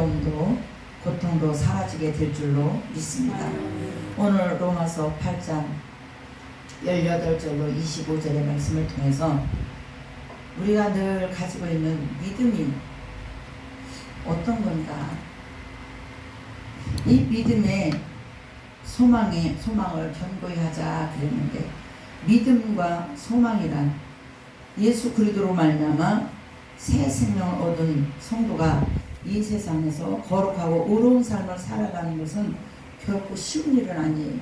어려움도 고통도 사라지게 될 줄로 믿습니다. 오늘 로마서 8장 18절로 25절의 말씀을 통해서 우리가 늘 가지고 있는 믿음이 어떤 건가, 이 믿음의 소망을 견고히 하자 그랬는데, 믿음과 소망이란 예수 그리스도로 말미암아 새 생명을 얻은 성도가 이 세상에서 거룩하고 의로운 삶을 살아가는 것은 결코 쉬운 일은 아니에요.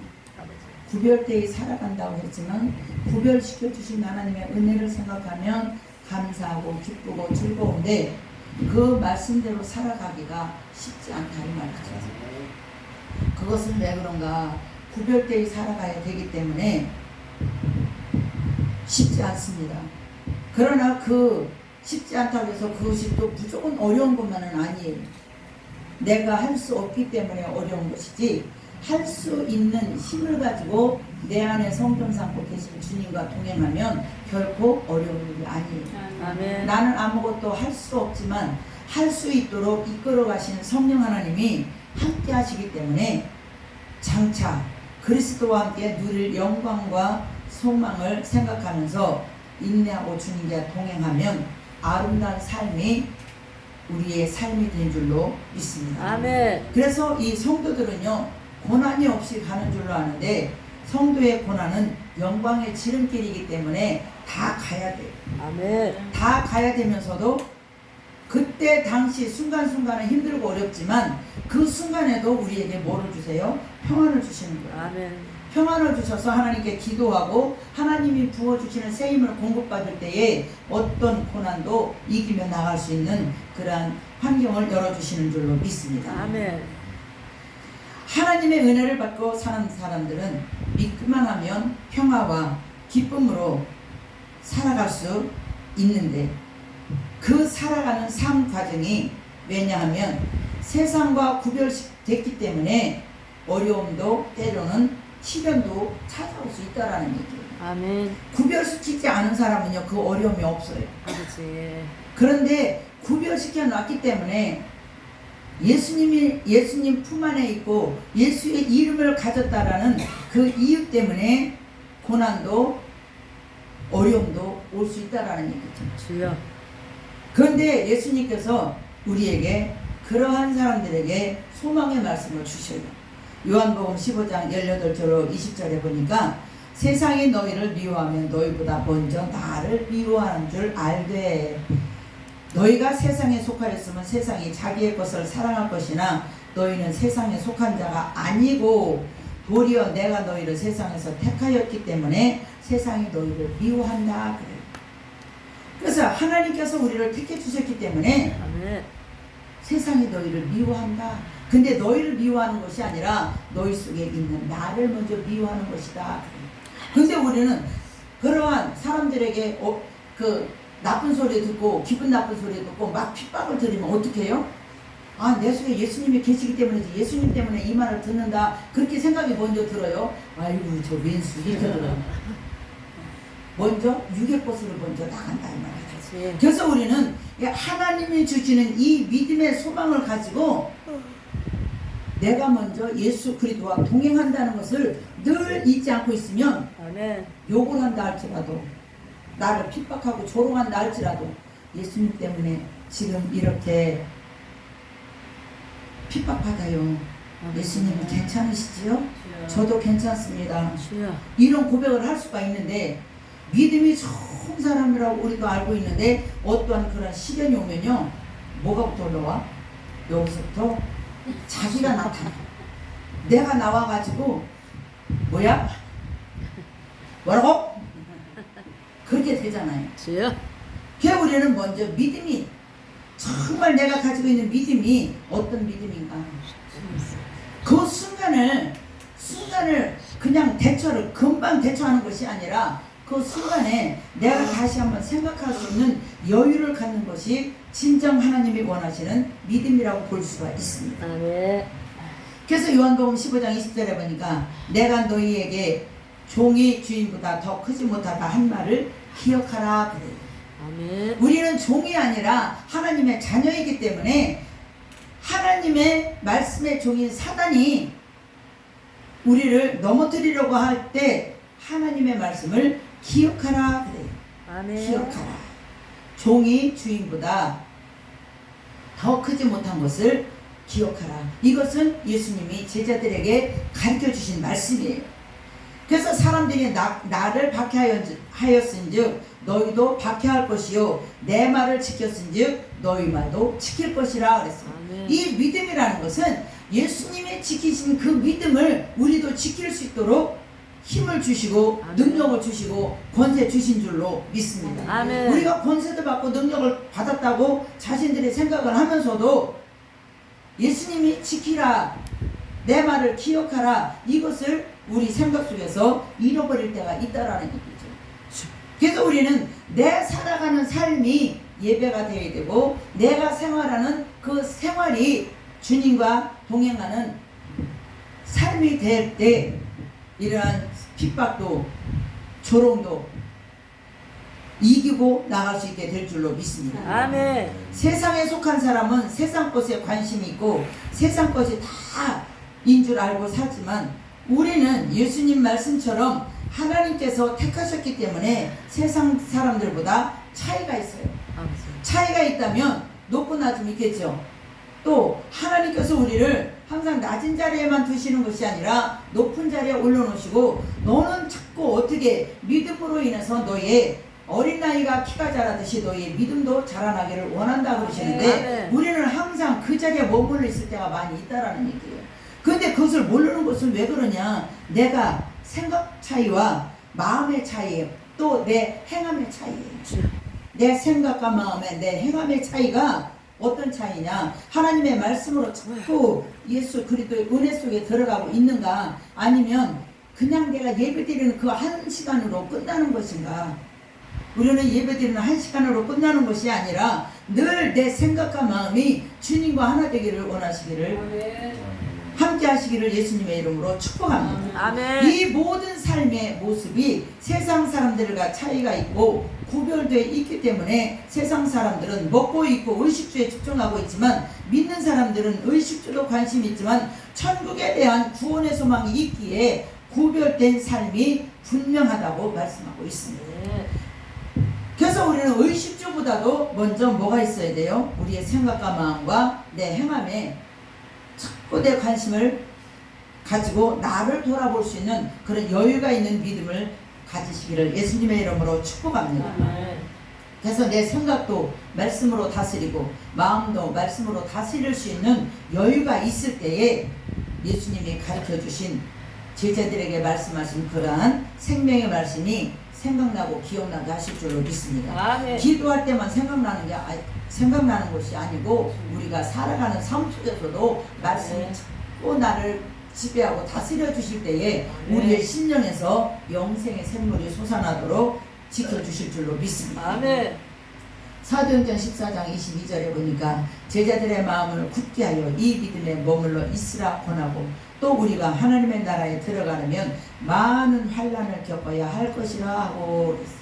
구별되이 살아간다고 했지만 구별시켜 주신 하나님의 은혜를 생각하면 감사하고 기쁘고 즐거운데 그 말씀대로 살아가기가 쉽지 않다 이 말이죠. 그것은 왜 그런가? 구별되이 살아가야 되기 때문에 쉽지 않습니다. 그러나 그 쉽지 않다고 해서 그것이 또 무조건 어려운 것만은 아니에요. 내가 할 수 없기 때문에 어려운 것이지, 할 수 있는 힘을 가지고 내 안에 성전 삼고 계신 주님과 동행하면 결코 어려운 일이 아니에요. 아멘. 나는 아무것도 할 수 없지만 할 수 있도록 이끌어 가시는 성령 하나님이 함께 하시기 때문에 장차 그리스도와 함께 누릴 영광과 소망을 생각하면서 인내하고 주님과 동행하면 아름다운 삶이 우리의 삶이 된 줄로 믿습니다. 아멘. 그래서 이 성도들은요, 고난이 없이 가는 줄로 아는데 성도의 고난은 영광의 지름길이기 때문에 다 가야 돼요. 아멘. 다 가야 되면서도 그때 당시 순간순간은 힘들고 어렵지만 그 순간에도 우리에게 뭐를 주세요? 평안을 주시는 거예요. 아멘. 평안을 주셔서 하나님께 기도하고 하나님이 부어주시는 새 힘을 공급받을 때에 어떤 고난도 이기며 나갈 수 있는 그러한 환경을 열어주시는 줄로 믿습니다. 아멘. 하나님의 은혜를 받고 사는 사람들은 믿기만 하면 평화와 기쁨으로 살아갈 수 있는데, 그 살아가는 삶 과정이 왜냐하면 세상과 구별됐기 때문에 어려움도 때로는 시련도 찾아올 수 있다라는 얘기예요. 아멘. 구별시키지 않은 사람은요, 그 어려움이 없어요. 그렇지. 그런데 구별시켜 놨기 때문에 예수님 품 안에 있고 예수의 이름을 가졌다라는 그 이유 때문에 고난도 어려움도 올 수 있다라는 얘기죠. 주여. 그런데 예수님께서 우리에게 그러한 사람들에게 소망의 말씀을 주셔요. 요한복음 15장 18절로 20절에 보니까 세상이 너희를 미워하면 너희보다 먼저 나를 미워하는 줄 알되, 너희가 세상에 속하였으면 세상이 자기의 것을 사랑할 것이나 너희는 세상에 속한 자가 아니고 도리어 내가 너희를 세상에서 택하였기 때문에 세상이 너희를 미워한다 그래요. 그래서 하나님께서 우리를 택해 주셨기 때문에 아멘. 세상이 너희를 미워한다. 근데 너희를 미워하는 것이 아니라 너희 속에 있는 나를 먼저 미워하는 것이다. 근데 우리는 그러한 사람들에게 그 나쁜 소리 듣고 기분 나쁜 소리 듣고 막 핍박을 들으면 어떻게 해요? 아, 내 속에 예수님이 계시기 때문이지, 예수님 때문에 이 말을 듣는다, 그렇게 생각이 먼저 들어요. 아이고 저 왼수 이렇게 들어요. 먼저 육의 것으로 먼저 나간다 이 말이죠. 그래서 우리는 하나님이 주시는 이 믿음의 소망을 가지고 내가 먼저 예수 그리스도와 동행한다는 것을 늘 잊지 않고 있으면, 아멘. 욕을 한다 할지라도 나를 핍박하고 조롱한다 할지라도 예수님 때문에 지금 이렇게 핍박받아요. 예수님은 괜찮으시지요? 저도 괜찮습니다. 주여. 이런 고백을 할 수가 있는데, 믿음이 좋은 사람이라고 우리도 알고 있는데 어떠한 그런 시련이 오면요, 뭐가부터 올라와? 여기서부터 자기가 나타나. 내가 나와가지고 뭐야? 뭐라고? 그렇게 되잖아요. 주여. 그래서 우리는 먼저 믿음이, 정말 내가 가지고 있는 믿음이 어떤 믿음인가, 그 순간을 그냥 금방 대처하는 것이 아니라 그 순간에 내가 다시 한번 생각할 수 있는 여유를 갖는 것이 진정 하나님이 원하시는 믿음이라고 볼 수가 있습니다. 아멘. 그래서 요한복음 15장 20절에 보니까 내가 너희에게 종이 주인보다 더 크지 못하다 한 말을 기억하라 그래요. 아멘. 우리는 종이 아니라 하나님의 자녀이기 때문에 하나님의 말씀의 종인 사단이 우리를 넘어뜨리려고 할 때 하나님의 말씀을 기억하라 그래요. 아멘. 기억하라. 종이 주인보다 더 크지 못한 것을 기억하라. 이것은 예수님이 제자들에게 가르쳐 주신 말씀이에요. 그래서 사람들이 나를 박해하였은즉 너희도 박해할 것이요 내 말을 지켰은즉 너희 말도 지킬 것이라 그랬어요. 아멘. 이 믿음이라는 것은 예수님이 지키신 그 믿음을 우리도 지킬 수 있도록 힘을 주시고 아멘. 능력을 주시고 권세 주신 줄로 믿습니다. 아멘. 우리가 권세도 받고 능력을 받았다고 자신들이 생각을 하면서도 예수님이 지키라, 내 말을 기억하라, 이것을 우리 생각 속에서 잃어버릴 때가 있다라는 얘기죠. 그래서 우리는 내 살아가는 삶이 예배가 되어야 되고 내가 생활하는 그 생활이 주님과 동행하는 삶이 될 때 이러한 핍박도 조롱도 이기고 나갈 수 있게 될 줄로 믿습니다. 아멘. 세상에 속한 사람은 세상 것에 관심이 있고 세상 것이 다인 줄 알고 살지만 우리는 예수님 말씀처럼 하나님께서 택하셨기 때문에 세상 사람들보다 차이가 있어요. 아멘. 차이가 있다면 높고 낮음이 있겠죠. 또 하나님께서 우리를 항상 낮은 자리에만 두시는 것이 아니라 높은 자리에 올려놓으시고 너는 자꾸 어떻게 믿음으로 인해서 너의 어린 나이가 키가 자라듯이 너의 믿음도 자라나기를 원한다 그러시는데 우리는 항상 그 자리에 머물러 있을 때가 많이 있다라는 얘기예요. 그런데 그것을 모르는 것은 왜 그러냐? 내가 생각 차이와 마음의 차이예요. 또 내 행함의 차이예요. 내 생각과 마음의 내 행함의 차이가 어떤 차이냐? 하나님의 말씀으로 자꾸 예수 그리스도의 은혜 속에 들어가고 있는가? 아니면 그냥 내가 예배드리는 그 한 시간으로 끝나는 것인가? 우리는 예배드리는 한 시간으로 끝나는 것이 아니라 늘 내 생각과 마음이 주님과 하나 되기를 원하시기를 함께 하시기를 예수님의 이름으로 축복합니다. 아멘. 이 모든 삶의 모습이 세상 사람들과 차이가 있고 구별되어 있기 때문에 세상 사람들은 먹고 있고 의식주에 집중하고 있지만 믿는 사람들은 의식주도 관심이 있지만 천국에 대한 구원의 소망이 있기에 구별된 삶이 분명하다고 말씀하고 있습니다. 그래서 우리는 의식주보다도 먼저 뭐가 있어야 돼요? 우리의 생각과 마음과 내 행함에 자꾸 내 관심을 가지고 나를 돌아볼 수 있는 그런 여유가 있는 믿음을 가지시기를 예수님의 이름으로 축복합니다. 그래서 내 생각도 말씀으로 다스리고 마음도 말씀으로 다스릴 수 있는 여유가 있을 때에 예수님이 가르쳐 주신 제자들에게 말씀하신 그러한 생명의 말씀이 생각나고 기억나게 하실 줄로 믿습니다. 아멘. 기도할 때만 생각나는 것이 아니고 우리가 살아가는 삶 속에서도 말씀이 자꾸 나를 지배하고 다스려 주실 때에 우리의 심령에서 영생의 샘물이 솟아나도록 지켜주실 줄로 믿습니다. 아멘. 사도행전 14장 22절에 보니까 제자들의 마음을 굳게 하여 이 믿음에 머물러 있으라 권하고 또 우리가 하나님의 나라에 들어가려면 많은 환난을 겪어야 할 것이라 하고 그랬어요.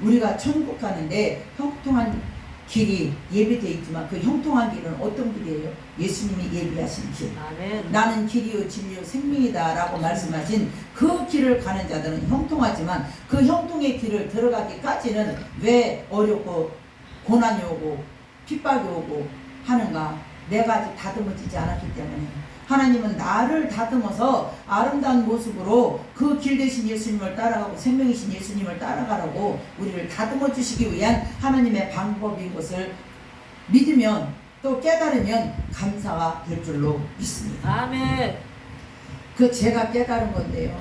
우리가 천국 가는데 형통한 길이 예비되어 있지만 그 형통한 길은 어떤 길이에요? 예수님이 예비하신 길. 아멘. 나는 길이요 진리요 생명이다 라고 말씀하신 그 길을 가는 자들은 형통하지만 그 형통의 길을 들어가기까지는 왜 어렵고 고난이 오고 핍박이 오고 하는가? 내가 아직 다듬어지지 않았기 때문에 하나님은 나를 다듬어서 아름다운 모습으로 그 길 되신 예수님을 따라가고 생명이신 예수님을 따라가라고 우리를 다듬어 주시기 위한 하나님의 방법인 것을 믿으면 또 깨달으면 감사가 될 줄로 믿습니다. 아멘. 그 제가 깨달은 건데요.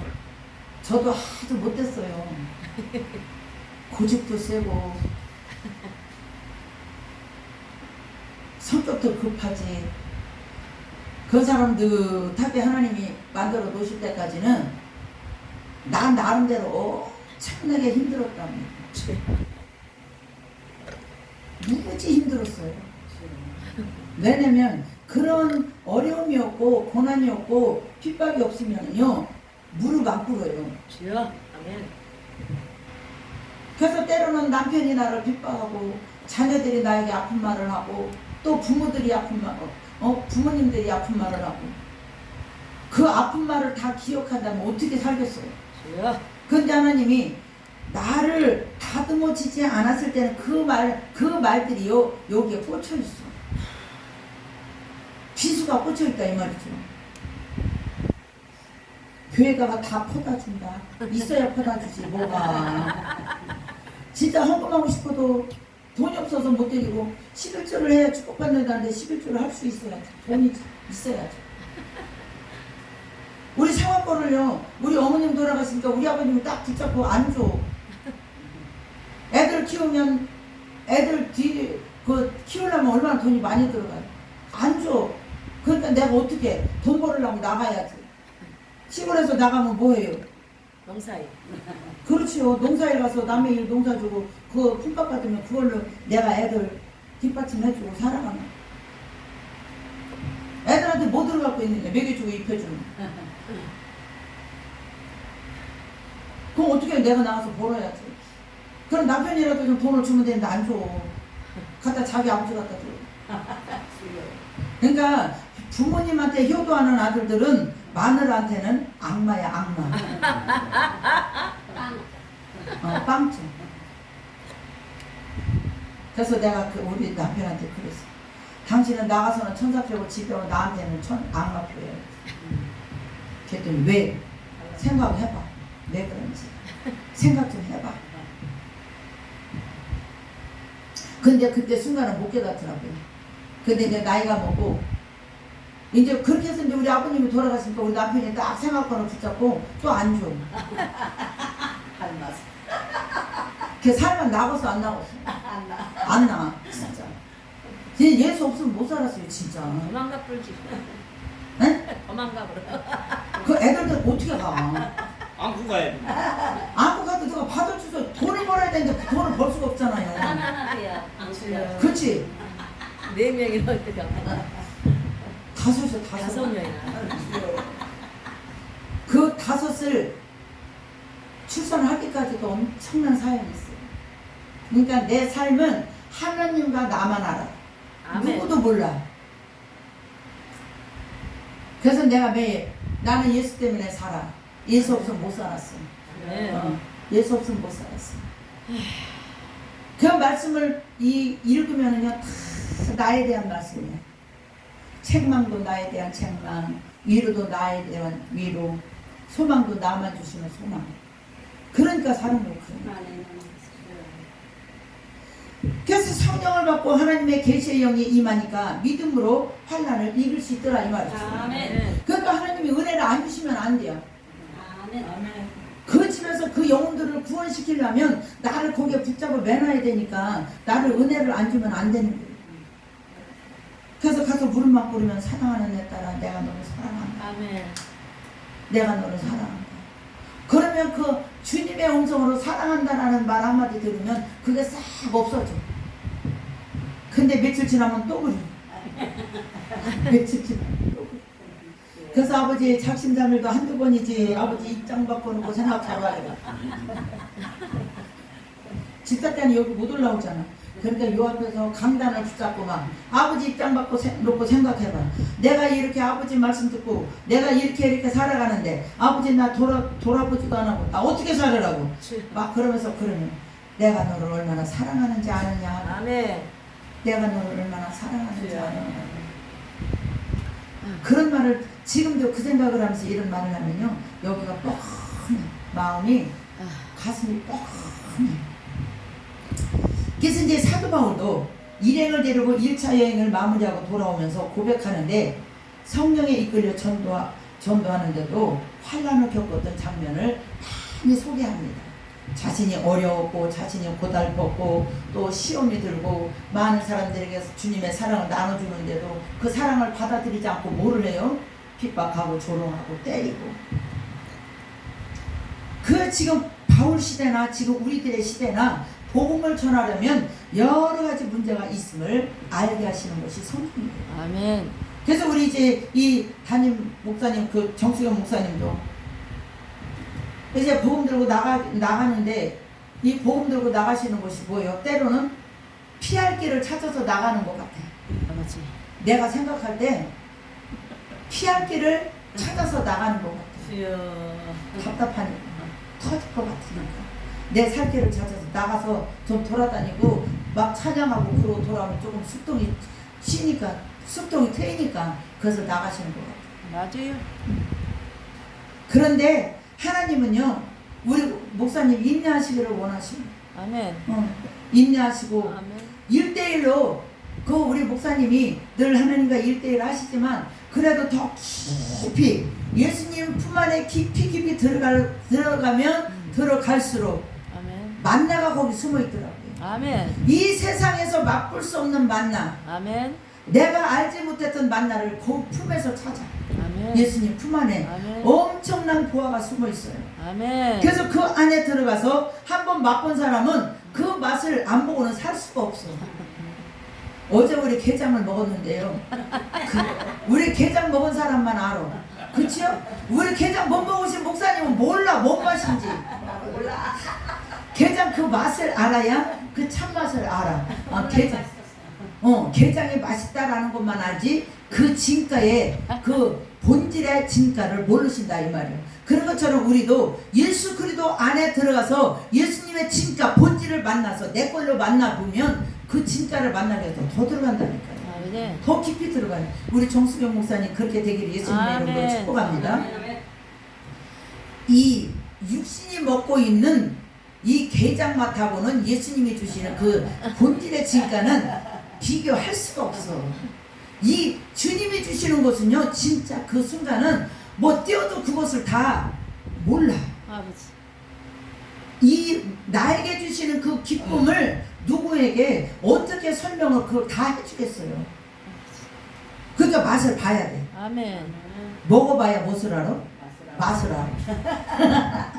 저도 아주 못됐어요. 고집도 세고 성격도 급하지. 그 사람 느하게 하나님이 만들어 놓으실 때까지는 나 나름대로 엄청나게 힘들었답니다. 무지 힘들었어요. 왜냐면 그런 어려움이 없고 고난이 없고 핍박이 없으면요 무릎 안 꿇어요. 주여. 아멘. 그래서 때로는 남편이 나를 핍박하고 자녀들이 나에게 아픈 말을 하고 또 부모들이 아픈 말 부모님들이 아픈 말을 하고 그 아픈 말을 다 기억한다면 어떻게 살겠어요? 주여. 근데 하나님이 나를 다듬어지지 않았을 때는 그 말들이 여기에 꽂혀 있어. 비수가 꽂혀 있다 이 말이죠. 교회가가 다 퍼다 준다. 있어야 퍼다 주지 뭐가. 진짜 헌금하고 싶어도 돈이 없어서 못 드리고 11조를 해야 축복받는다는데 11조를 할 수 있어야지. 돈이 있어야지. 우리 생활권을요, 우리 어머님 돌아가시니까 우리 아버님이 딱 붙잡고 안 줘. 애들 키우면 애들 키우려면 얼마나 돈이 많이 들어가요. 안 줘. 그러니까 내가 어떻게 돈 벌으려고 나가야지. 시골에서 나가면 뭐해요? 농사일. 그렇지요. 농사일 가서 남의 일 농사 주고 그 품값 받으면 그걸로 내가 애들 뒷받침해주고 살아가면 애들한테 뭐 들어갖고 있는데 먹여주고 입혀주는. 그럼 어떻게 내가 나가서 벌어야지. 그럼 남편이라도 좀 돈을 주면 되는데 안 줘. 갖다 자기 아버지 갖다 줘. 그러니까 부모님한테 효도하는 아들들은 마누라한테는 악마야 악마. 빵점. 그래서 내가 우리 남편한테 그랬어. 당신은 나가서는 천사표고 집에 오면 나한테는 악마표예요. 그랬더니 왜? 생각해봐. 왜 그런지. 생각 좀 해봐. 근데 그때 순간은 못 깨닫더라고요. 근데 이제 나이가 먹고 이제 그렇게 해서 이제 우리 아버님이 돌아가시니까 우리 남편이 딱 생각권을 붙잡고 또 안 줘. 걔 살만 나가서 안 나갔어. 안 나. 진짜. 얘 예수 없으면 못 살았어요 진짜. 도망가 불지. 응? 도망가 버려. 그 애들들 어떻게 가? 안고 가야 돼. 안고 가도 누가 받아줘서 돈을 벌어야 되는데 그 돈을 벌 수가 없잖아요. 하나하나야. 안수야. 그렇지? 4명이나 어떻게 다섯 다섯 명이나. 그 다섯을 출산하기까지도 엄청난 사연이 있어요. 그러니까 내 삶은 하나님과 나만 알아. 아멘. 누구도 몰라. 그래서 내가 매일 나는 예수 때문에 살아. 예수 없으면 못 살았어. 아멘. 예수 없으면 못 살았어. 그 말씀을 읽으면은요, 다 나에 대한 말씀이야. 책망도 나에 대한 책망, 위로도 나에 대한 위로, 소망도 나만 주시는 소망. 그러니까 사는 거예요. 그래서 성령을 받고 하나님의 계시의 영이 임하니까 믿음으로 환난을 이길 수 있더라 이 말이죠. 아멘. 그러니까 하나님이 은혜를 안 주시면 안 돼요. 아멘. 그 집에서 그 영혼들을 구원시키려면 나를 거기에 붙잡아 매놔야 되니까 나를 은혜를 안 주면 안 되는 거예요. 그래서 가서 물음만 부르면 사랑하는 내 딸아 내가 너를 사랑한다. 아멘. 내가 너를 사랑한다. 그러면 그 주님의 음성으로 사랑한다라는 말 한마디 들으면 그게 싹 없어져. 근데 며칠 지나면 또 그래. 며칠 지나면 또 그래. 그래서 아버지 작심삼일도 한두 번이지 아버지 입장 바꿔놓고 생각해봐요. 집사 때는 여기 못 올라오잖아. 그러니까 요 앞에서 강단을 붙잡고 막 아버지 입장 바꿔 놓고 생각해봐. 내가 이렇게 아버지 말씀 듣고 내가 이렇게 살아가는데 아버지 나 돌아보지도 안 하고 나 어떻게 살으라고 막 그러면서 그러면 내가 너를 얼마나 사랑하는지 아느냐. 아멘. 내가 너를 얼마나 사랑하는지 아느냐. 그런 말을 지금도 그 생각을 하면서 이런 말을 하면요 여기가 뻑하네. 마음이 가슴이 뻑하네. 그래서 이제 사도 바울도 일행을 데리고 1차 여행을 마무리하고 돌아오면서 고백하는데 성령에 이끌려 전도하는데도 환난을 겪었던 장면을 많이 소개합니다. 자신이 어려웠고 자신이 고달팠고 또 시험이 들고 많은 사람들에게 주님의 사랑을 나눠주는데도 그 사랑을 받아들이지 않고 뭐를 해요? 핍박하고 조롱하고 때리고. 그 지금 바울 시대나 지금 우리들의 시대나 복음을 전하려면 여러 가지 문제가 있음을 알게 하시는 것이 성경이에요. 아멘. 그래서 우리 이제 이 담임 목사님 그 정수경 목사님도 이제 복음 들고 나가는데 이 복음 들고 나가시는 것이 뭐예요? 때로는 피할 길을 찾아서 나가는 것 같아. 아버지. 내가 생각할 때 피할 길을 찾아서 나가는 것 같아. 주여. 답답하니까 터질 것 같으니까 내 살 길을 찾아서 나가서 좀 돌아다니고 막 찬양하고 그러고 돌아오면 조금 숙동이 쉬니까 숙동이 트이니까 그래서 나가시는 것 같아. 맞아요. 그런데 하나님은요 우리 목사님 인내하시기를 원하시고 아멘. 인내하시고 아멘. 1대1로 그 우리 목사님이 늘 하나님과 1대1 하시지만 그래도 더 깊이 예수님 품 안에 깊이 들어가면 들어갈수록 아멘. 만나가 거기 숨어 있더라고요. 아멘. 이 세상에서 맛볼 수 없는 만나, 아멘. 내가 알지 못했던 만나를 그 품에서 찾아. 아멘. 예수님 품 안에 아멘. 엄청난 보화가 숨어 있어요. 아멘. 그래서 그 안에 들어가서 한번 맛본 사람은 그 맛을 안 보고는 살 수가 없어. 어제 우리 게장을 먹었는데요. 우리 게장 먹은 사람만 알아. 그치요? 우리 게장 못 먹으신 목사님은 몰라 뭔 맛인지. 몰라. 게장 그 맛을 알아야 그 참맛을 알아. 게장이 맛있다라는 것만 알지 그 진가의 그 본질의 진가를 모르신다 이 말이에요. 그런 것처럼 우리도 예수 그리스도 안에 들어가서 예수님의 진가 본질을 만나서 내 걸로 만나보면 그 진가를 만나게 해서 더 들어간다니까요. 아멘. 더 깊이 들어가요. 우리 정수경 목사님 그렇게 되기를 예수님의 이름으로 아멘. 축복합니다. 이 육신이 먹고 있는 이 게장 맛하고는 예수님이 주시는 그 본질의 진가는 비교할 수가 없어. 이 주님이 주시는 것은요 진짜 그 순간은 뭐 뛰어도 그것을 다 몰라. 아버지. 이 나에게 주시는 그 기쁨을 누구에게 어떻게 설명을 그걸 다 해주겠어요. 그러니까 맛을 봐야 돼. 아멘. 먹어봐야 무엇을 알아? 맛을 알아.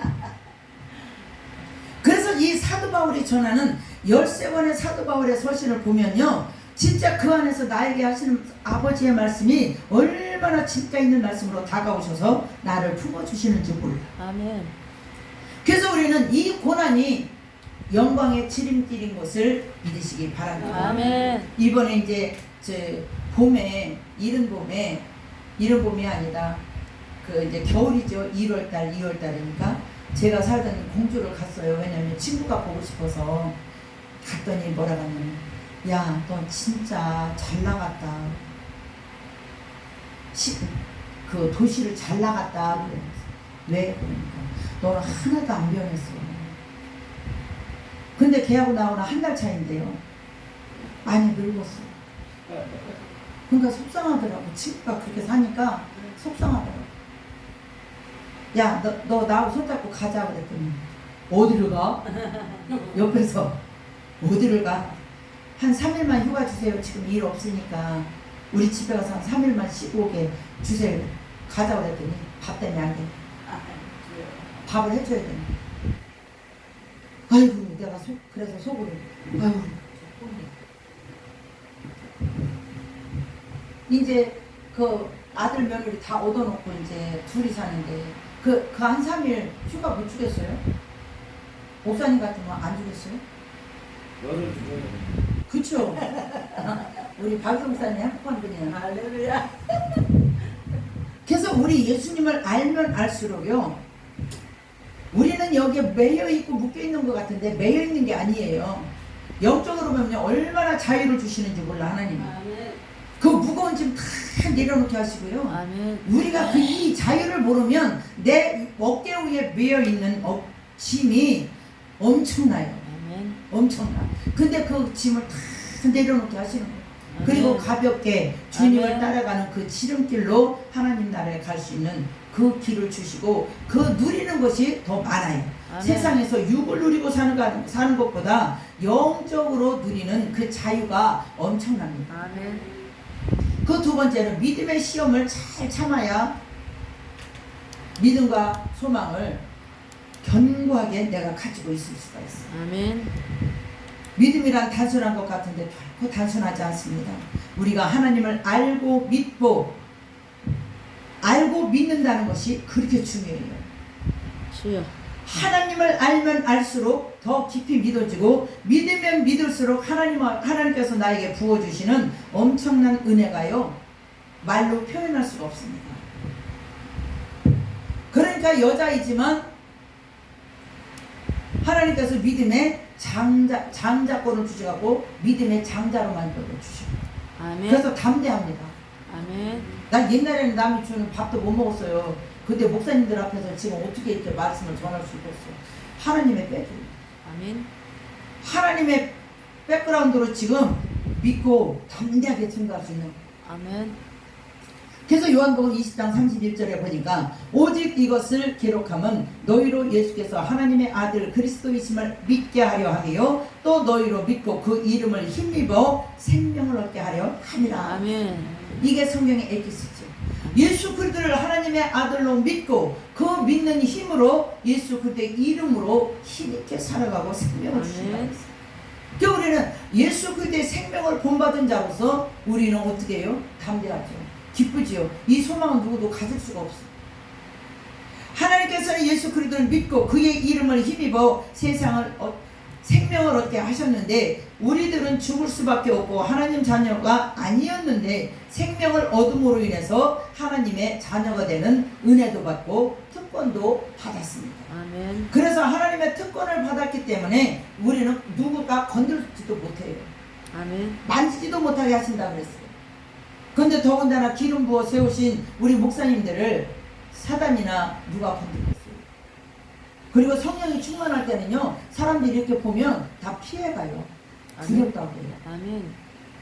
그래서 이 사도 바울이 전하는 13권의 사도 바울의 서신을 보면요 진짜 그 안에서 나에게 하시는 아버지의 말씀이 얼마나 진가 있는 말씀으로 다가오셔서 나를 품어주시는지 몰라. 아멘. 그래서 우리는 이 고난이 영광의 지름길인 것을 믿으시기 바랍니다. 아멘. 이번에 이제 봄에 이른 봄이 아니다. 그 이제 겨울이죠. 1월달, 2월달이니까 제가 살던 공주를 갔어요. 왜냐면 친구가 보고 싶어서 갔더니 뭐라 하냐면 야, 너 진짜 잘 나갔다. 그 도시를 잘 나갔다. 그러면서. 왜? 그러니까 너는 하나도 안 변했어. 근데 걔하고 나오나 한 달 차인데요. 많이 늙었어. 그러니까 속상하더라고. 친구가 그렇게 사니까 속상하더라고. 야, 너 나하고 손잡고 가자 그랬더니 어디를 가? 옆에서 어디를 가? 한 3일만 휴가 주세요. 지금 일 없으니까 우리 집에 가서 한 3일만 쉬고 오게 주세요. 가자 그랬더니 밥 때문에 안 돼. 밥을 해줘야 돼. 아이고 내가 그래서 속으로 아이고 이제 그 아들 며느리 다 얻어놓고 이제 둘이 사는데 그 한 3일 휴가 못 주겠어요? 목사님 같으면 안 주겠어요? 너를 주고 그쵸? 우리 박영사님 행복한 분이야. 할렐루야. 그래서 우리 예수님을 알면 알수록요 우리는 여기에 매여있고 묶여있는 것 같은데 매여있는 게 아니에요. 영적으로 보면 얼마나 자유를 주시는지 몰라 하나님이. 그 무거운 짐 다 내려놓게 하시고요. 아멘. 우리가 그 이 자유를 모르면 내 어깨 위에 매여있는 짐이 엄청나요. 아멘. 엄청나. 근데 그 짐을 다 내려놓게 하시는 거예요. 아멘. 그리고 가볍게 주님을 아멘. 따라가는 그 지름길로 하나님 나라에 갈 수 있는 그 길을 주시고 그 누리는 것이 더 많아요. 아멘. 세상에서 육을 누리고 사는 것보다 영적으로 누리는 그 자유가 엄청납니다. 아멘. 그 두 번째는 믿음의 시험을 잘 참아야 믿음과 소망을 견고하게 내가 가지고 있을 수가 있어요. 아멘. 믿음이란 단순한 것 같은데 결코 단순하지 않습니다. 우리가 하나님을 알고 믿는다는 것이 그렇게 중요해요. 주여. 하나님을 알면 알수록 더 깊이 믿어지고 믿으면 믿을수록 하나님께서 나에게 부어주시는 엄청난 은혜가요 말로 표현할 수가 없습니다. 그러니까 여자이지만 하나님께서 믿음의 장자권을 주셔갖고 믿음의 장자로 만들어 주셔요. 아멘. 그래서 담대합니다. 아멘. 난 옛날에는 남이 주는 밥도 못 먹었어요. 근데 목사님들 앞에서 지금 어떻게 이렇게 말씀을 전할 수 있겠어요? 하나님의 백그라운드. 아멘. 하나님의 백그라운드로 지금 믿고 담대하게 증거할 수 있는. 아멘. 그래서 요한복음 20장 31절에 보니까 오직 이것을 기록함은 너희로 예수께서 하나님의 아들 그리스도이심을 믿게 하려 하며 또 너희로 믿고 그 이름을 힘입어 생명을 얻게 하려 함이라. 아멘. 이게 성경의 에기스죠. 예수 그리스도를 하나님의 아들로 믿고 그 믿는 힘으로 예수 그리스도의 이름으로 힘있게 살아가고 생명을 주신다. 그러니까 우리는 예수 그리스도의 생명을 본받은 자로서 우리는 어떻게 해요? 담대하죠. 기쁘지요. 이 소망은 누구도 가질 수가 없어요. 하나님께서는 예수 그리스도를 믿고 그의 이름을 힘입어 생명을 얻게 하셨는데 우리들은 죽을 수밖에 없고 하나님 자녀가 아니었는데 생명을 얻음으로 인해서 하나님의 자녀가 되는 은혜도 받고 특권도 받았습니다. 아멘. 그래서 하나님의 특권을 받았기 때문에 우리는 누구가 건들지도 못해요. 아멘. 만지지도 못하게 하신다고 그랬어요. 그런데 더군다나 기름 부어 세우신 우리 목사님들을 사단이나 누가 건드렸어요. 그리고 성령이 충만할 때는요 사람들이 이렇게 보면 다 피해가요. 두렵다고 해요. 아멘.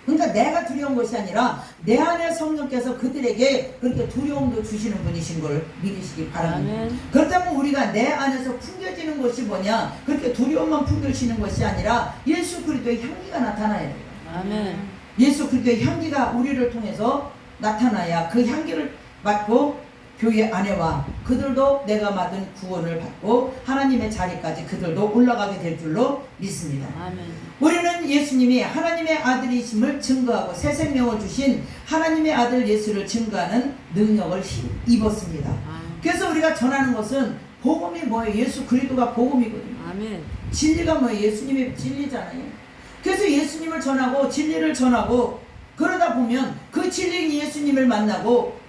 그러니까 내가 두려운 것이 아니라 내 안에 성령께서 그들에게 그렇게 두려움도 주시는 분이신 걸 믿으시기 바랍니다. 아멘. 그렇다면 우리가 내 안에서 풍겨지는 것이 뭐냐, 그렇게 두려움만 풍겨지는 것이 아니라 예수 그리스도의 향기가 나타나야 돼요. 아멘. 예수 그리스도의 향기가 우리를 통해서 나타나야 그 향기를 맡고 교회 안에와 그들도 내가 받은 구원을 받고 하나님의 자리까지 그들도 올라가게 될 줄로 믿습니다. 아멘. 우리는 예수님이 하나님의 아들이심을 증거하고 새 생명을 주신 하나님의 아들 예수를 증거하는 능력을 입었습니다. 아멘. 그래서 우리가 전하는 것은 복음이 뭐예요? 예수 그리스도가 복음이거든요. 아멘. 진리가 뭐예요? 예수님이 진리잖아요. 그래서 예수님을 전하고 진리를 전하고 그러다 보면 그 진리인 예수님을 만나고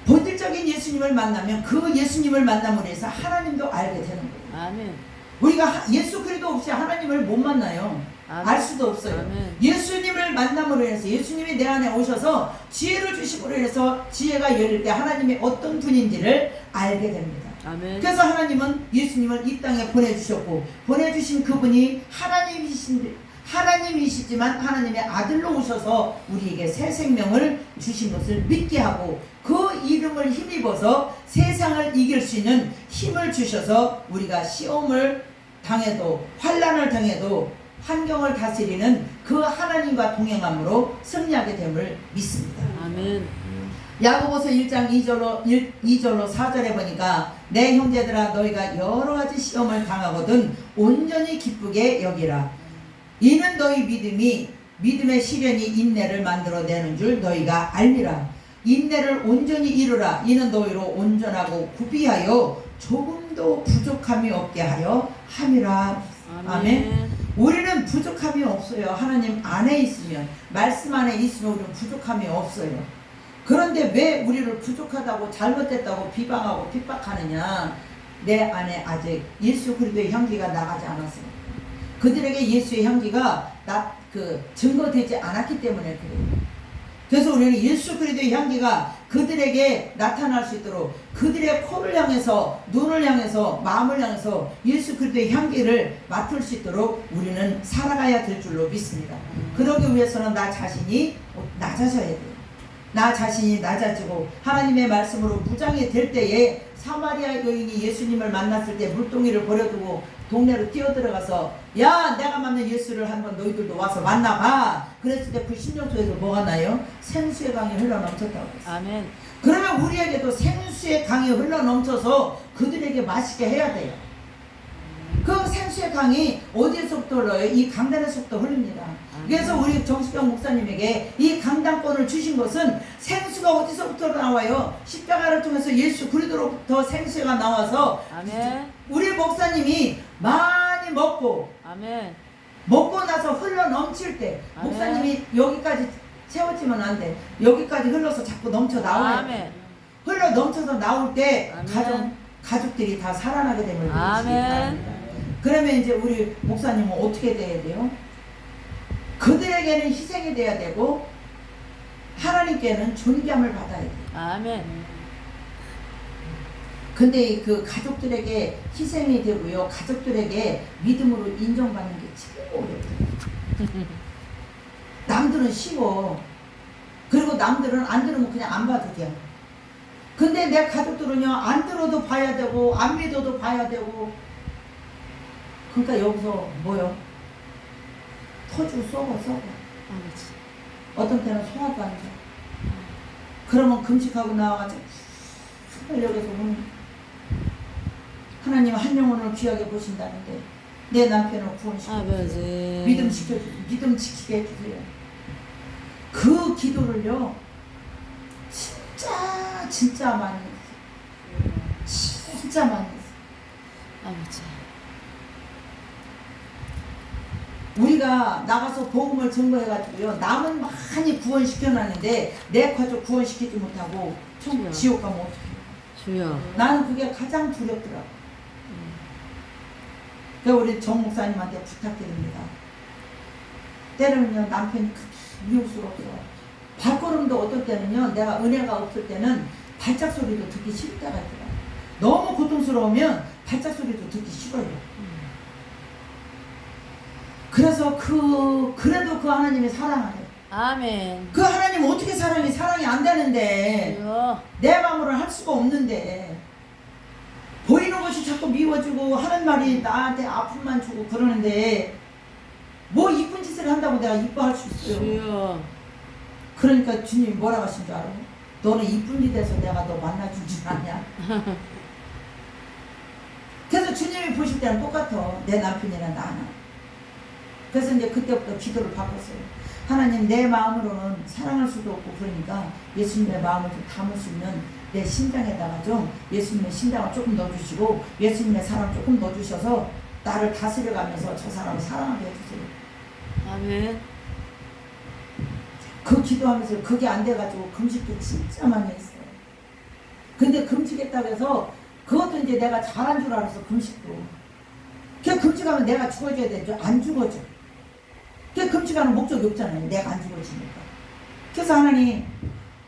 본질적인 예수님을 만나면 그 예수님을 만남으로 해서 하나님도 알게 되는 거예요. 아멘. 우리가 예수 그리스도 없이 하나님을 못 만나요. 아멘. 알 수도 없어요. 아멘. 예수님을 만남으로 인해서 예수님이 내 안에 오셔서 지혜를 주심으로 인해서 지혜가 열릴 때 하나님이 어떤 분인지를 알게 됩니다. 아멘. 그래서 하나님은 예수님을 이 땅에 보내주셨고 보내주신 그분이 하나님이시지만 하나님의 아들로 오셔서 우리에게 새 생명을 주신 것을 믿게 하고 그 이름을 힘입어서 세상을 이길 수 있는 힘을 주셔서 우리가 시험을 당해도 환난을 당해도 환경을 다스리는 그 하나님과 동행함으로 승리하게 됨을 믿습니다. 아멘. 야고보서 1장 2절로 4절에 보니까 내 형제들아 너희가 여러가지 시험을 당하거든 온전히 기쁘게 여기라. 이는 너희 믿음의 시련이 인내를 만들어내는 줄 너희가 알리라. 인내를 온전히 이루라. 이는 너희로 온전하고 구비하여 조금도 부족함이 없게 하려 함이라. 아멘. 우리는 부족함이 없어요. 하나님 안에 있으면, 말씀 안에 있으면 우리는 부족함이 없어요. 그런데 왜 우리를 부족하다고 잘못됐다고 비방하고 핍박하느냐? 내 안에 아직 예수 그리스도의 향기가 나가지 않았어요. 그들에게 예수의 향기가 증거되지 않았기 때문에 그래요. 그래서 우리는 예수 그리스도의 향기가 그들에게 나타날 수 있도록 그들의 코를 향해서, 눈을 향해서, 마음을 향해서 예수 그리스도의 향기를 맡을 수 있도록 우리는 살아가야 될 줄로 믿습니다. 그러기 위해서는 나 자신이 낮아져야 돼요. 나 자신이 낮아지고 하나님의 말씀으로 무장이 될 때에 사마리아 여인이 예수님을 만났을 때 물동이를 버려두고 동네로 뛰어들어가서 야, 내가 만난 예수를 한번 너희들도 와서 만나봐. 그랬을 때 그 심령 속에서 뭐가 나요? 생수의 강이 흘러넘쳤다고 했어요. 아멘. 그러면 우리에게도 생수의 강이 흘러넘쳐서 그들에게 마시게 해야 돼요. 그 생수의 강이 어디에서부터 흘러요? 이 강단에서부터 흐릅니다. 그래서 우리 정수병 목사님에게 이 강단권을 주신 것은 생수가 어디서부터 나와요? 십자가를 통해서 예수 그리스도로부터 생수가 나와서 아멘. 우리 목사님이 많이 먹고 나서 흘러 넘칠 때 아멘. 목사님이 여기까지 채워지면 안 돼. 여기까지 흘러서 자꾸 넘쳐 나와요. 아멘. 흘러 넘쳐서 나올 때 아멘. 가족들이 다 살아나게 됨을 믿으시기 아멘. 바랍니다. 그러면 이제 우리 목사님은 어떻게 돼야 돼요? 그들에게는 희생이 돼야 되고 하나님께는 존귀함을 받아야 돼요. 아멘. 근데 그 가족들에게 희생이 되고요. 가족들에게 믿음으로 인정받는 게 제일 어렵대요. 남들은 쉬워. 그리고 남들은 안 들으면 그냥 안 봐도 돼. 근데 내 가족들은요, 안 들어도 봐야 되고, 안 믿어도 봐야 되고. 그러니까 여기서 뭐요? 터지고 썩어. 아버지. 어떤 때는 소화도 안 돼. 그러면 금식하고 나와가지고, 여기서 하나님 한 영혼을 귀하게 보신다는데, 내 남편을 구원시켜주세요. 아버지. 믿음 지키게 해주세요. 그 기도를요, 진짜 많이 했어요. 진짜 많이 했어요. 아버지. 우리가 나가서 복음을 증거해가지고요, 남은 많이 구원시켜놨는데 내 가족 구원시키지 못하고 지옥 가면 어떡해요? 주여. 나는 그게 가장 두렵더라고. 그래서 우리 정 목사님한테 부탁드립니다. 때로는요, 남편이 미혹스러워서 발걸음도 어떨 때는요, 내가 은혜가 없을 때는 발작 소리도 듣기 싫을 때가 있더라고요. 너무 고통스러우면 발작 소리도 듣기 싫어요. 그래서 그래도 그 하나님이 사랑하네. 아멘. 그 하나님 어떻게 사랑이 안 되는데, 주여. 내 마음으로 할 수가 없는데, 보이는 것이 자꾸 미워지고 하는 말이 나한테 아픔만 주고 그러는데, 뭐 이쁜 짓을 한다고 내가 이뻐할 수 있어요. 주여. 그러니까 주님이 뭐라고 하신 줄 알아? 너는 이쁜 짓 해서 내가 너 만나준 줄 아냐? 그래서 주님이 보실 때는 똑같아. 내 남편이나 나나. 그래서 이제 그때부터 기도를 바꿨어요. 하나님, 내 마음으로는 사랑할 수도 없고 그러니까 예수님의 마음을 좀 담을 수 있는 내 심장에다가 좀 예수님의 심장을 조금 넣어주시고 예수님의 사랑 조금 넣어주셔서 나를 다스려가면서 저 사람을 사랑하게 해주세요. 아멘. 그 기도하면서 그게 안 돼가지고 금식도 진짜 많이 했어요. 근데 금식했다고 해서 그것도 이제 내가 잘한 줄 알았어. 금식도. 그냥 금식하면 내가 죽어줘야 되죠. 안 죽어져. 그냥 금식하는 목적이 없잖아요. 내가 안 죽어지니까. 그래서 하나님,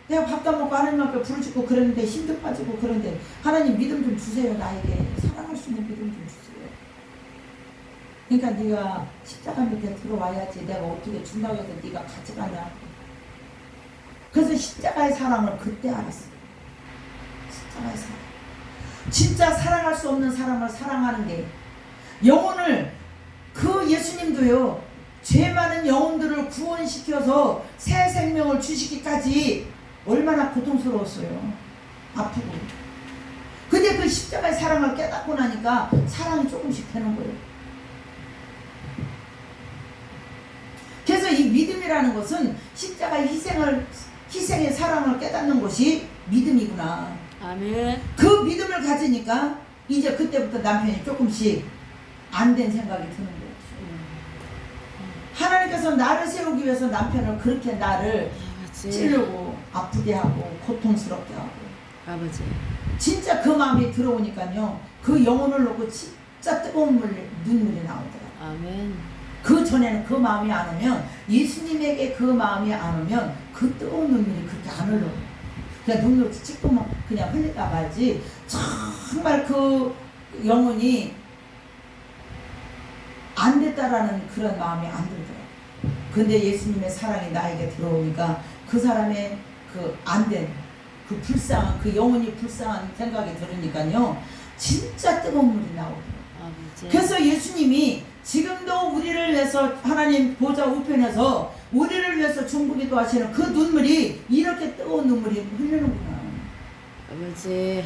내가 밥도 안 먹고 하나님 앞에 부르짖고 그랬는데 힘도 빠지고 그런데 하나님 믿음 좀 주세요. 나에게 사랑할 수 있는 믿음 좀 주세요. 그러니까 네가 십자가 밑에 들어와야지 내가 어떻게 준다고 해서 네가 가져가냐. 그래서 십자가의 사랑을 그때 알았어요. 십자가의 사랑. 진짜 사랑할 수 없는 사람을 사랑하는 게, 영혼을, 그 예수님도요, 죄 많은 영혼들을 구원시켜서 새 생명을 주시기까지 얼마나 고통스러웠어요. 아프고. 근데 그 십자가의 사랑을 깨닫고 나니까 사랑이 조금씩 되는 거예요. 그래서 이 믿음이라는 것은 십자가의 희생의 사랑을 깨닫는 것이 믿음이구나. 아멘. 그 믿음을 가지니까 이제 그때부터 남편이 조금씩 안 된 생각이 드는 거예요. 하나님께서 나를 세우기 위해서 남편을 그렇게 나를 아버지. 찌르고 아프게 하고 고통스럽게 하고, 아버지. 진짜 그 마음이 들어오니까요, 그 영혼을 놓고 진짜 뜨거운 눈물이 나오더라고요. 아멘. 그 전에는 그 마음이 안 오면, 예수님에게 그 마음이 안 오면 그 뜨거운 눈물이 그렇게 안 흘러요. 그냥 눈물 찔끔만 그냥 흘리다 말지, 정말 그 영혼이 안 됐다라는 그런 마음이 안 들더라고요. 근데 예수님의 사랑이 나에게 들어오니까 그 사람의 그 안 된, 그 불쌍한, 그 영혼이 불쌍한 생각이 들으니까요, 진짜 뜨거운 물이 나오더라고요. 아버지. 그래서 예수님이 지금도 우리를 위해서 하나님 보좌 우편에서 우리를 위해서 중보기도 하시는 그 눈물이, 이렇게 뜨거운 눈물이 흐르는구나. 아버지.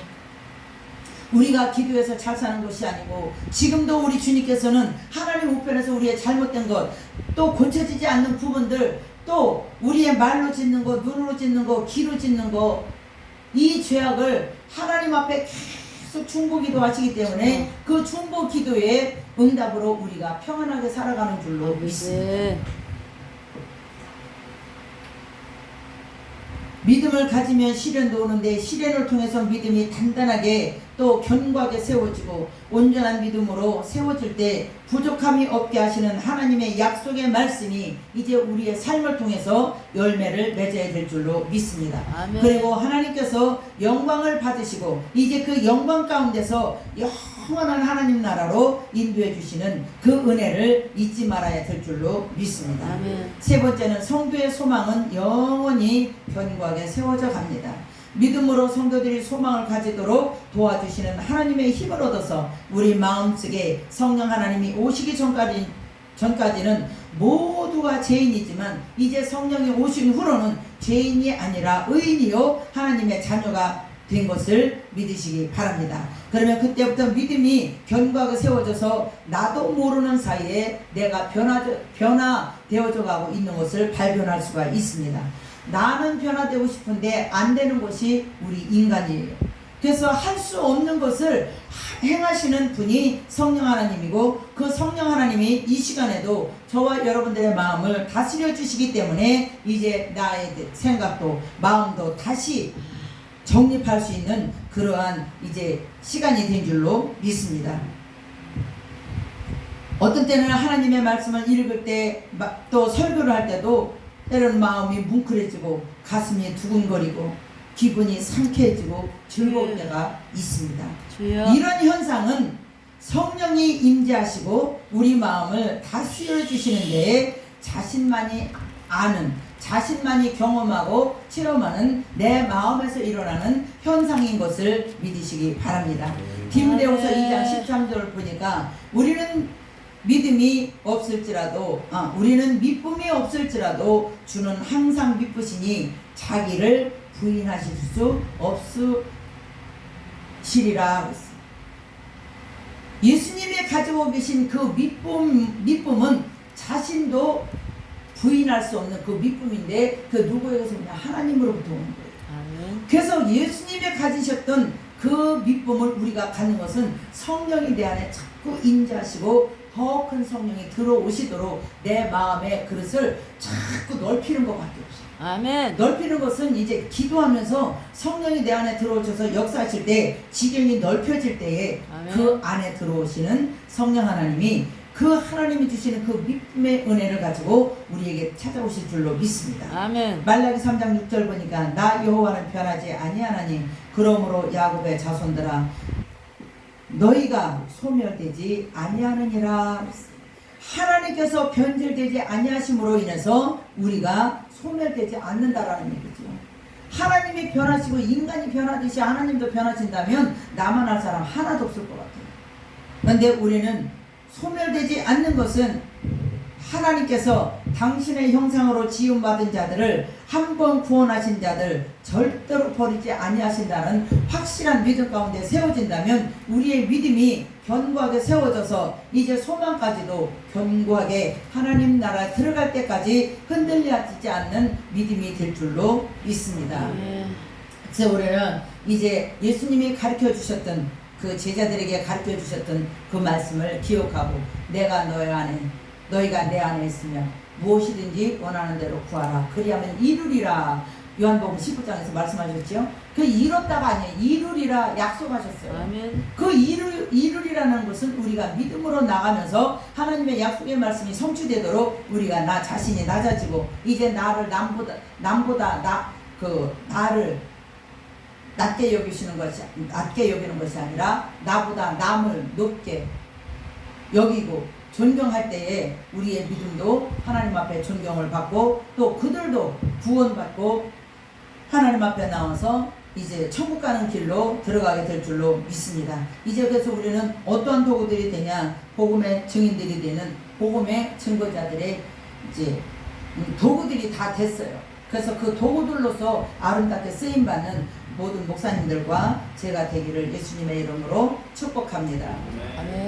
우리가 기도해서 잘 사는 것이 아니고 지금도 우리 주님께서는 하나님 우편에서 우리의 잘못된 것, 또 고쳐지지 않는 부분들, 또 우리의 말로 짓는 거, 눈으로 짓는 거, 귀로 짓는 거, 이 죄악을 하나님 앞에 계속 중보 기도하시기 때문에 그 중보 기도의 응답으로 우리가 평안하게 살아가는 줄로 믿습니다. 아버지. 믿음을 가지면 시련도 오는데 시련을 통해서 믿음이 단단하게 또 견고하게 세워지고 온전한 믿음으로 세워질 때 부족함이 없게 하시는 하나님의 약속의 말씀이 이제 우리의 삶을 통해서 열매를 맺어야 될 줄로 믿습니다. 아멘. 그리고 하나님께서 영광을 받으시고 이제 그 영광 가운데서 영원한 하나님 나라로 인도해 주시는 그 은혜를 잊지 말아야 될 줄로 믿습니다. 아멘. 세 번째는 성도의 소망은 영원히 견고하게 세워져 갑니다. 믿음으로 성도들이 소망을 가지도록 도와주시는 하나님의 힘을 얻어서 우리 마음속에 성령 하나님이 오시기 전까지는 모두가 죄인이지만 이제 성령이 오신 후로는 죄인이 아니라 의인이요 하나님의 자녀가 된 것을 믿으시기 바랍니다. 그러면 그때부터 믿음이 견고하게 세워져서 나도 모르는 사이에 내가 변화되어져 가고 있는 것을 발견할 수가 있습니다. 나는 변화되고 싶은데 안 되는 것이 우리 인간이에요. 그래서 할 수 없는 것을 행하시는 분이 성령 하나님이고 그 성령 하나님이 이 시간에도 저와 여러분들의 마음을 다스려 주시기 때문에 이제 나의 생각도 마음도 다시 정립할 수 있는 그러한 이제 시간이 된 줄로 믿습니다. 어떤 때는 하나님의 말씀을 읽을 때 또 설교를 할 때도 때로는 마음이 뭉클해지고 가슴이 두근거리고 기분이 상쾌해지고 즐거울 때가 있습니다. 주여. 이런 현상은 성령이 임재하시고 우리 마음을 다스려 주시는 데에 자신만이 아는, 자신만이 경험하고 체험하는 내 마음에서 일어나는 현상인 것을 믿으시기 바랍니다. 디모데후서 2장 13절을 보니까 우리는 믿음이 없을지라도 우리는 미쁨이 없을지라도 주는 항상 미쁘시니 자기를 부인하실 수 없으시리라. 예수님이 가지고 계신 그 미쁨은 자신도 부인할 수 없는 그 미쁨인데 그 누구에게서 오냐? 하나님으로부터 오는 거예요. 아멘. 그래서 예수님이 가지셨던 그 미쁨을 우리가 갖는 것은 성령이 내 안에 자꾸 임재하시고 더 큰 성령이 들어오시도록 내 마음의 그릇을 자꾸 넓히는 것밖에 없어요. 아멘. 넓히는 것은 이제 기도하면서 성령이 내 안에 들어오셔서 역사하실 때 지경이 넓혀질 때에 아멘. 그 안에 들어오시는 성령 하나님이 그 하나님이 주시는 그 미쁨의 은혜를 가지고 우리에게 찾아오실 줄로 믿습니다. 아멘. 말라기 3장 6절 보니까 나 여호와는 변하지 아니하나니 그러므로 야곱의 자손들아 너희가 소멸되지 아니하느니라. 하나님께서 변질되지 아니하심으로 인해서 우리가 소멸되지 않는다라는 얘기죠. 하나님이 변하시고 인간이 변하듯이 하나님도 변하신다면 나만 할 사람 하나도 없을 것 같아요. 그런데 우리는 소멸되지 않는 것은 하나님께서 당신의 형상으로 지음받은 자들을 한 번 구원하신 자들 절대로 버리지 아니하신다는 확실한 믿음 가운데 세워진다면 우리의 믿음이 견고하게 세워져서 이제 소망까지도 견고하게 하나님 나라에 들어갈 때까지 흔들리지 않는 믿음이 될 줄로 믿습니다. 아멘. 그래서 우리는 이제 예수님이 가르쳐 주셨던 그 제자들에게 가르쳐 주셨던 그 말씀을 기억하고 내가 너희가 내 안에 있으면 무엇이든지 원하는 대로 구하라 그리하면 이루리라. 요한복음 19장에서 말씀하셨죠. 그 이뤘다가 아니에요. 이루리라 약속하셨어요. 아멘. 그 이루리라는 것은 우리가 믿음으로 나가면서 하나님의 약속의 말씀이 성취되도록 우리가 나 자신이 낮아지고 이제 나를 남보다 나를 낮게 여기는 것이 아니라 나보다 남을 높게 여기고 존경할 때에 우리의 믿음도 하나님 앞에 존경을 받고 또 그들도 구원받고 하나님 앞에 나와서 이제 천국 가는 길로 들어가게 될 줄로 믿습니다. 이제 그래서 우리는 어떠한 도구들이 되냐? 복음의 증인들이 되는 복음의 증거자들의 이제 도구들이 다 됐어요. 그래서 그 도구들로서 아름답게 쓰임받는 모든 목사님들과 제가 되기를 예수님의 이름으로 축복합니다. 아멘. 아멘.